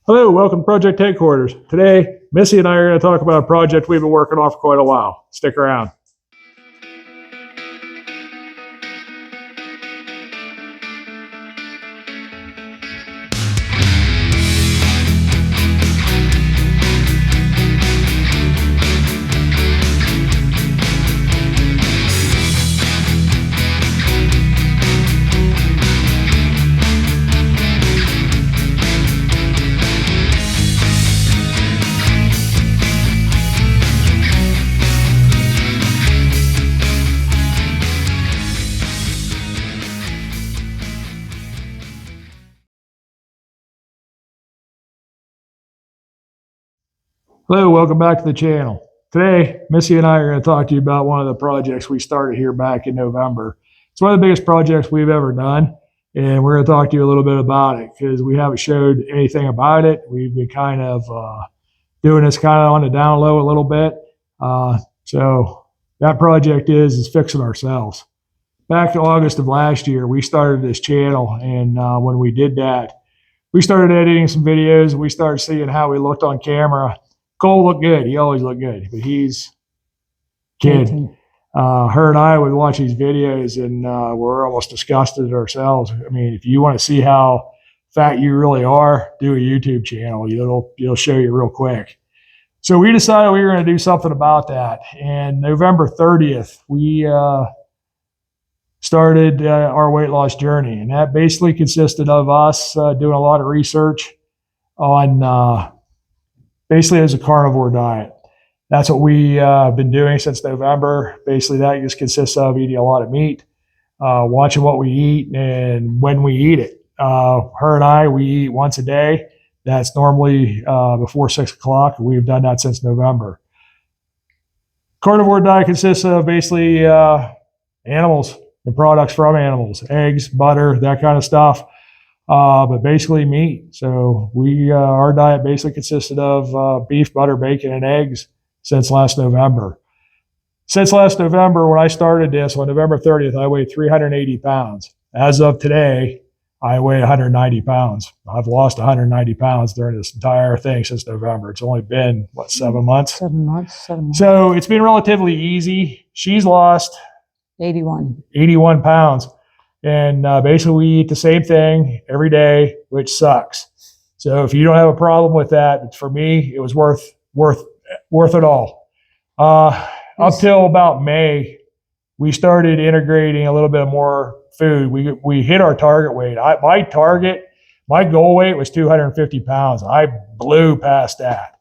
Hello, welcome to Project Headquarters. Today, Missy and I are going to talk about a project we've been working on for quite a while. Stick around. Hello, welcome back to the channel. Today, Missy and I are going to talk to you about one of the projects we started here back in November. It's one of the biggest projects we've ever done, and we're going to talk to you a little bit about it because we haven't showed anything about it. We've been kind of doing this kind of on the down low a little bit. So that project is fixing ourselves. Back in August of last year, we started this channel, and when we did that, we started editing some videos, and we started seeing how we looked on camera. Cole looked good. He always looked good, but he's kid. Her and I would watch these videos, and we're almost disgusted ourselves. I mean, if you want to see how fat you really are, do a YouTube channel. It'll show you real quick. So we decided we were going to do something about that. And November 30th, we started our weight loss journey, and that basically consisted of us doing a lot of research on basically as a carnivore diet. That's what we've been doing since November. Basically, that just consists of eating a lot of meat, watching what we eat and when we eat it. Her and I, we eat once a day. That's normally before 6 o'clock. We've done that since November. Carnivore diet consists of basically animals and products from animals, eggs, butter, that kind of stuff. But basically meat. So our diet basically consisted of beef, butter, bacon, and eggs since last November. Since last November, when I started this on November 30th, I weighed 380 pounds. As of today, I weigh 190 pounds. I've lost 190 pounds during this entire thing since November. It's only been, 7 months? 7 months. So it's been relatively easy. She's lost 81 pounds. And basically, we eat the same thing every day, which sucks. So if you don't have a problem with that, for me, it was worth it all. Up till about May, we started integrating a little bit more food. We hit our target weight. My goal weight was 250 pounds. I blew past that.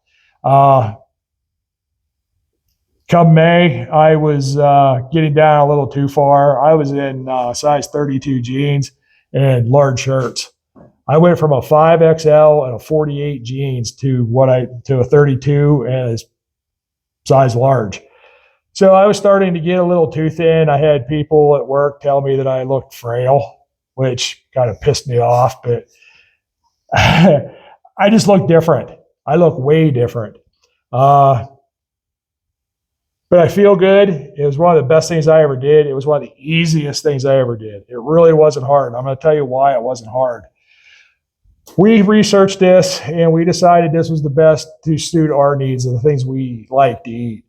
Come May, I was getting down a little too far. I was in size 32 jeans and large shirts. I went from a 5XL and a 48 jeans to a 32 and a size large. So I was starting to get a little too thin. I had people at work tell me that I looked frail, which kind of pissed me off, but I just look different. I look way different. But I feel good. It was one of the best things I ever did. It was one of the easiest things I ever did. It really wasn't hard. I'm going to tell you why it wasn't hard. We researched this, and we decided this was the best to suit our needs and the things we like to eat.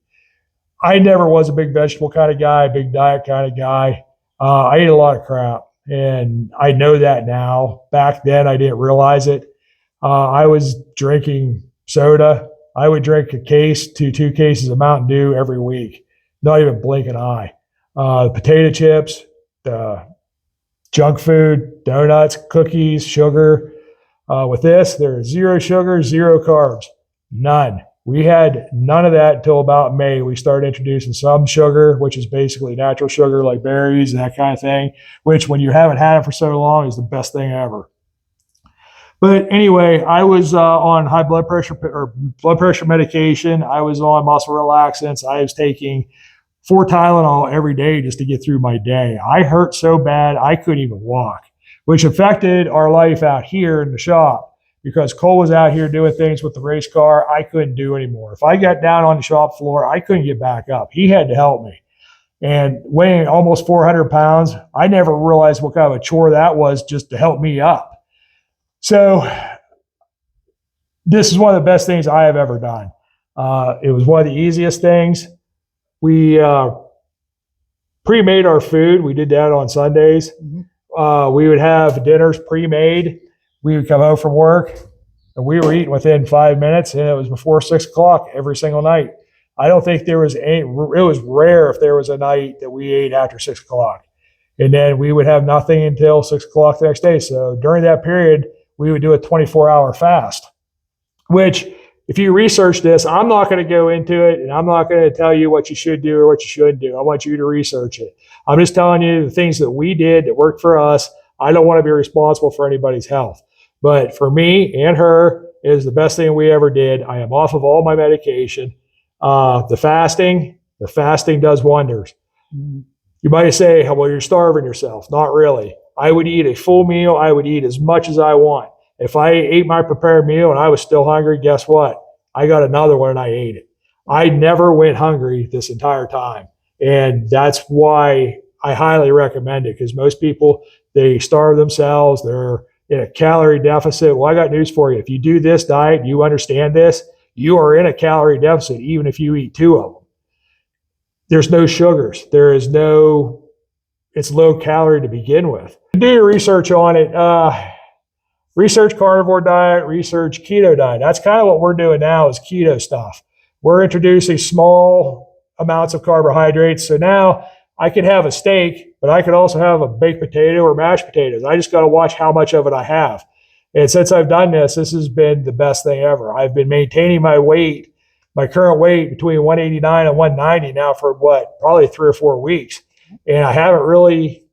I never was a big vegetable kind of guy, big diet kind of guy. I ate a lot of crap, and I know that now. Back then, I didn't realize it. I was drinking soda. I would drink a case to 2 cases of Mountain Dew every week, not even blink an eye. Potato chips, junk food, donuts, cookies, sugar. With this, there's 0 sugar, 0 carbs, none. We had none of that until about May. We started introducing some sugar, which is basically natural sugar like berries and that kind of thing, which when you haven't had it for so long is the best thing ever. But anyway, I was on high blood pressure medication. I was on muscle relaxants. I was taking 4 Tylenol every day just to get through my day. I hurt so bad I couldn't even walk, which affected our life out here in the shop because Cole was out here doing things with the race car I couldn't do anymore. If I got down on the shop floor, I couldn't get back up. He had to help me. And weighing almost 400 pounds, I never realized what kind of a chore that was just to help me up. So This is one of the best things I have ever done. It was one of the easiest things. We pre-made our food. We did that on Sundays. We would have dinners pre-made. We would come home from work, and we were eating within 5 minutes, and it was before 6 o'clock every single night. I don't think there was any, it was rare if there was a night that we ate after 6 o'clock. And then we would have nothing until 6 o'clock the next day. So during that period, we would do a 24-hour fast, which if you research this, I'm not going to go into it, and I'm not going to tell you what you should do or what you shouldn't do. I want you to research it. I'm just telling you the things that we did that worked for us. I don't want to be responsible for anybody's health. But for me and her, it is the best thing we ever did. I am off of all my medication. The fasting does wonders. You might say, well, you're starving yourself. Not really. I would eat a full meal. I would eat as much as I want. If I ate my prepared meal and I was still hungry, guess what? I got another one and I ate it. I never went hungry this entire time. And that's why I highly recommend it, because most people, they starve themselves. They're in a calorie deficit. Well, I got news for you. If you do this diet, you understand this, you are in a calorie deficit, even if you eat 2 of them. There's no sugars. There is no, it's low calorie to begin with. Do your research on it. Research carnivore diet, research keto diet. That's kind of what we're doing now is keto stuff. We're introducing small amounts of carbohydrates. So now I can have a steak, but I could also have a baked potato or mashed potatoes. I just got to watch how much of it I have. And since I've done this, this has been the best thing ever. I've been maintaining my weight, my current weight between 189 and 190 now for probably 3 or 4 weeks. And I haven't really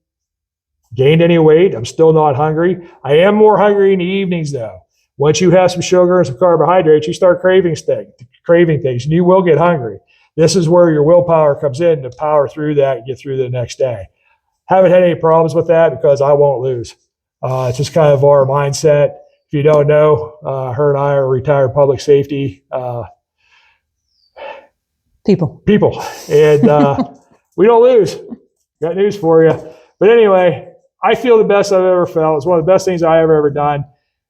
gained any weight. I'm still not hungry. I am more hungry in the evenings though. Once you have some sugar and some carbohydrates, you start craving things, and you will get hungry. This is where your willpower comes in to power through that and get through the next day. Haven't had any problems with that because I won't lose. It's just kind of our mindset. If you don't know, her and I are retired public safety people. And we don't lose. Got news for you. But anyway, I feel the best I've ever felt. It's one of the best things I've ever done.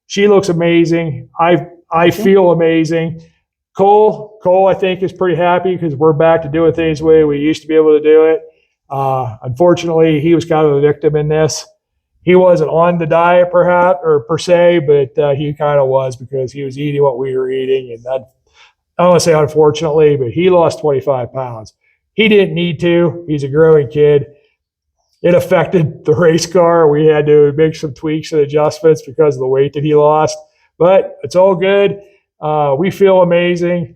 She looks amazing. I feel amazing. Cole, I think, is pretty happy because we're back to doing things the way we used to be able to do it. Unfortunately, he was kind of a victim in this. He wasn't on the diet per se, but he kind of was because he was eating what we were eating. And I don't want to say unfortunately, but he lost 25 pounds. He didn't need to. He's a growing kid. It affected the race car. We had to make some tweaks and adjustments because of the weight that he lost. But it's all good. We feel amazing.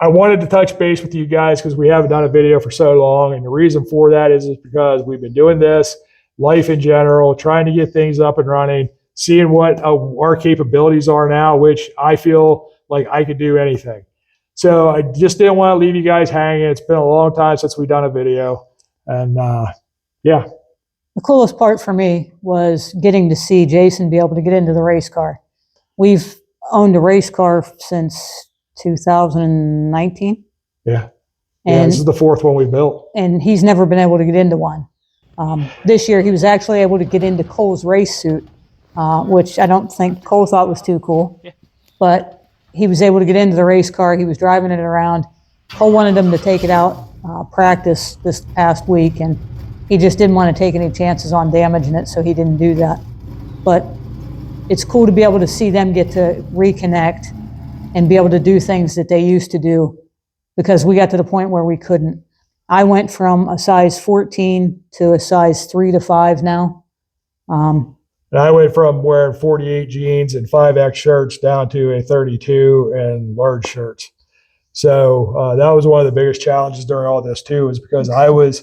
I wanted to touch base with you guys because we haven't done a video for so long. And the reason for that is because we've been doing this, life in general, trying to get things up and running, seeing what our capabilities are now, which I feel like I could do anything. So I just didn't want to leave you guys hanging. It's been a long time since we've done a video. And yeah. The coolest part for me was getting to see Jason be able to get into the race car. We've owned a race car since 2019. Yeah. And this is the 4th one we built. And he's never been able to get into one. This year he was actually able to get into Cole's race suit, which I don't think Cole thought was too cool. Yeah. But he was able to get into the race car. He was driving it around. Cole wanted him to take it out, practice this past week, and he just didn't want to take any chances on damaging it, so he didn't do that. But it's cool to be able to see them get to reconnect and be able to do things that they used to do, because we got to the point where we couldn't. I went from a size 14 to a size 3 to 5 now. And I went from wearing 48 jeans and 5X shirts down to a 32 and large shirts. So that was one of the biggest challenges during all this too, is because I was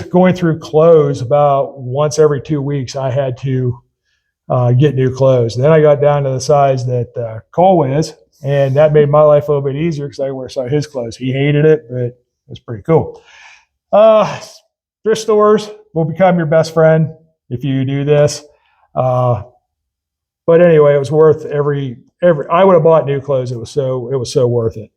going through clothes about once every 2 weeks. I had to get new clothes. Then I got down to the size that Cole is, and that made my life a little bit easier because I wear some of his clothes. He hated it, but it was pretty cool. Thrift stores will become your best friend if you do this. But anyway, it was worth every. I would have bought new clothes. It was so worth it.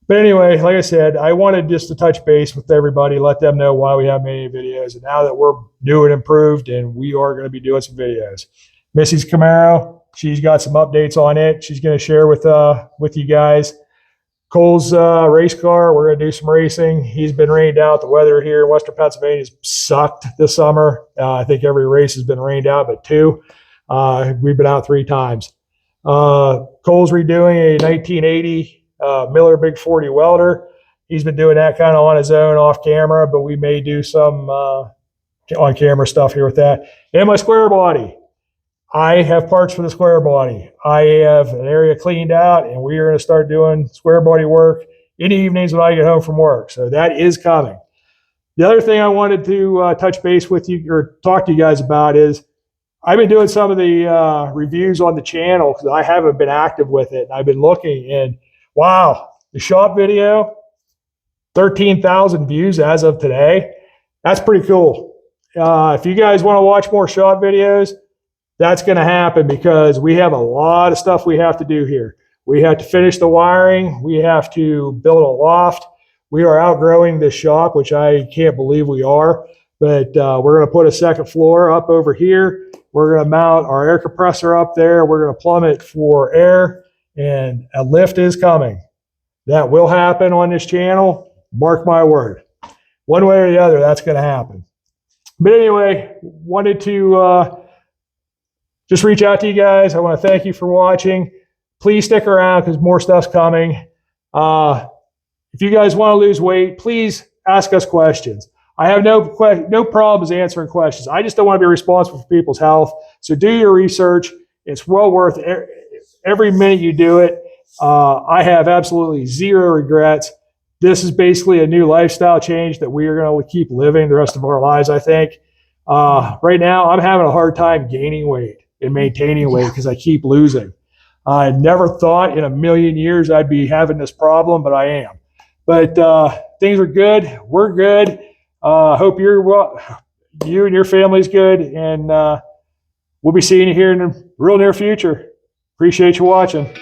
But anyway, like I said, I wanted just to touch base with everybody, let them know why we have many videos. And now that we're new and improved, and we are going to be doing some videos. Missy's Camaro, She's got some updates on it. She's going to share with you guys. Cole's race car, we're going to do some racing. He's been rained out. The weather here in Western Pennsylvania has sucked this summer. I think every race has been rained out but 2. We've been out 3 times. Cole's redoing a 1980 Miller Big 40 welder. He's been doing that kind of on his own off camera, but we may do some on camera stuff here with that. And my square body. I have parts for the square body. I have an area cleaned out, and we are going to start doing square body work in the evenings when I get home from work. So that is coming. The other thing I wanted to touch base with you or talk to you guys about is I've been doing some of the reviews on the channel because I haven't been active with it. And I've been looking, and wow, the shop video, 13,000 views as of today. That's pretty cool. If you guys want to watch more shop videos, that's going to happen because we have a lot of stuff we have to do here. We have to finish the wiring. We have to build a loft. We are outgrowing this shop, which I can't believe we are. But we're going to put a second floor up over here. We're going to mount our air compressor up there. We're going to plumb it for air, and a lift is coming. That will happen on this channel. Mark my word. One way or the other, that's going to happen. But anyway, wanted to just reach out to you guys. I want to thank you for watching. Please stick around because more stuff's coming. If you guys want to lose weight, please ask us questions. I have no problems answering questions. I just don't want to be responsible for people's health. So do your research. It's well worth every minute you do it. I have absolutely zero regrets. This is basically a new lifestyle change that we are going to keep living the rest of our lives, I think. Right now, I'm having a hard time gaining weight and maintaining weight because I keep losing. I never thought in a million years I'd be having this problem, but I am. But things are good. We're good. Hope you and your family's good, and we'll be seeing you here in the real near future. Appreciate you watching.